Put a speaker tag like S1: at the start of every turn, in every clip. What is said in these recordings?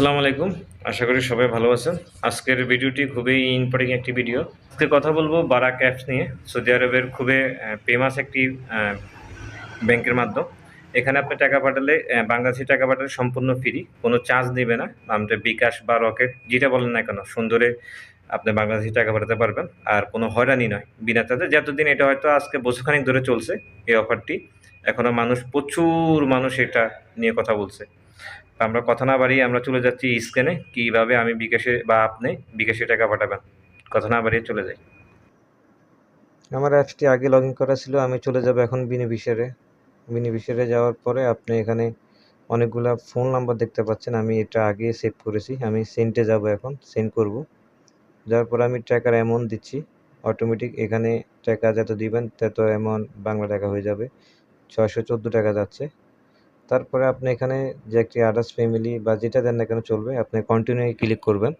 S1: আসসালামু আলাইকুম। আশা করি সবাই ভালো আছেন। আজকের ভিডিওটি খুবই ইম্পোর্টেন্ট একটি ভিডিও। আজকে কথা বলবো বারাক অ্যাপস নিয়ে। সৌদি আরবের খুবই ফেমাস একটি ব্যাংকের মাধ্যম। এখানে আপনি টাকা পাঠালে বাংলাদেশী টাকা পাঠালে সম্পূর্ণ ফ্রি, কোনো চার্জ নেবে না। আমাদের বিকাশ বা রকেট যেটা বলেন না কেন সুন্দরে আপনি বাংলাদেশী টাকা পাঠাতে পারবেন। আর কোনো হয়রানি নয়, বিনা চার্জে। যতদিন এটা হয়তো আজকে বছরখানেক ধরে চলছে এই অফারটি। এখনো প্রচুর মানুষ এটা নিয়ে কথা বলছে। আমরা কথা না বাড়িয়ে আমরা চলে যাচ্ছি স্ক্রিনে কিভাবে আমি বিকাশে বা আপনি বিকাশে টাকা পাঠাবেন। কথা না বাড়িয়ে চলে যাই।
S2: আমার অ্যাপসটি আগে লগ ইন করা ছিল। আমি চলে যাব এখন বেনিফিশিয়ারি যাওয়ার পরে আপনি এখানে অনেকগুলা ফোন নাম্বার দেখতে পাচ্ছেন। আমি এটা আগে সেভ করেছি। আমি সেন্টে যাব, এখন সেন্ড করব। যাওয়ার পরে আমি টাকার অ্যামাউন্ট দিচ্ছি। অটোমেটিক এখানে টাকা যত দিবেন তত অ্যামাউন্ট বাংলা টাকা হয়ে যাবে। 614 টাকা যাচ্ছে। তারপরে আপনি এখানে যে একটি আদার্স ফ্যামিলি বা যেটা দেন না কেন চলবে, আপনি কন্টিনিউ ক্লিক করবেন।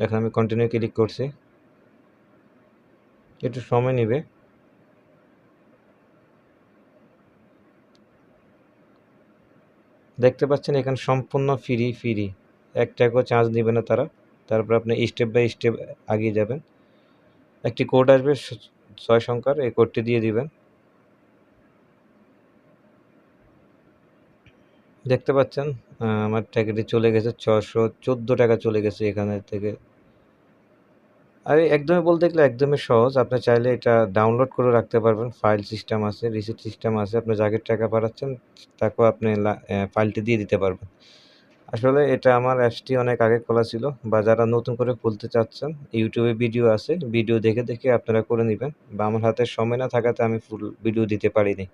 S2: এখন আমি কন্টিনিউ ক্লিক করছি। একটু সময় নেবে। দেখতে পাচ্ছেন এখানে সম্পূর্ণ ফ্রি, 1 টাকাও চার্জ নেবে না তারা। তারপর আপনি স্টেপ বাই স্টেপ এগিয়ে যাবেন। একটি কোড আসবে 6 সংখ্যার, এই কোডটি দিয়ে দিবেন। দেখতে পাচ্ছেন আমার টাকাটি চলে গেছে, 614 টাকা চলে গেছে এখানে থেকে। আর একদমই বলতে গেলে একদমই সহজ। আপনি চাইলে এটা ডাউনলোড করে রাখতে পারবেন। ফাইল সিস্টেম আছে, রিসিট সিস্টেম আছে। আপনি যাকে টাকা পাঠাচ্ছেন তাকেও আপনি ফাইলটি দিয়ে দিতে পারবেন। আসলে এটা আমার অ্যাপসটি অনেক আগে খোলা ছিল, বা যারা নতুন করে খুলতে চাচ্ছেন ইউটিউবে ভিডিও আছে, ভিডিও দেখে আপনারা করে নেবেন। বা আমার হাতে সময় না থাকাতে আমি ফুল ভিডিও দিতে পারিনি।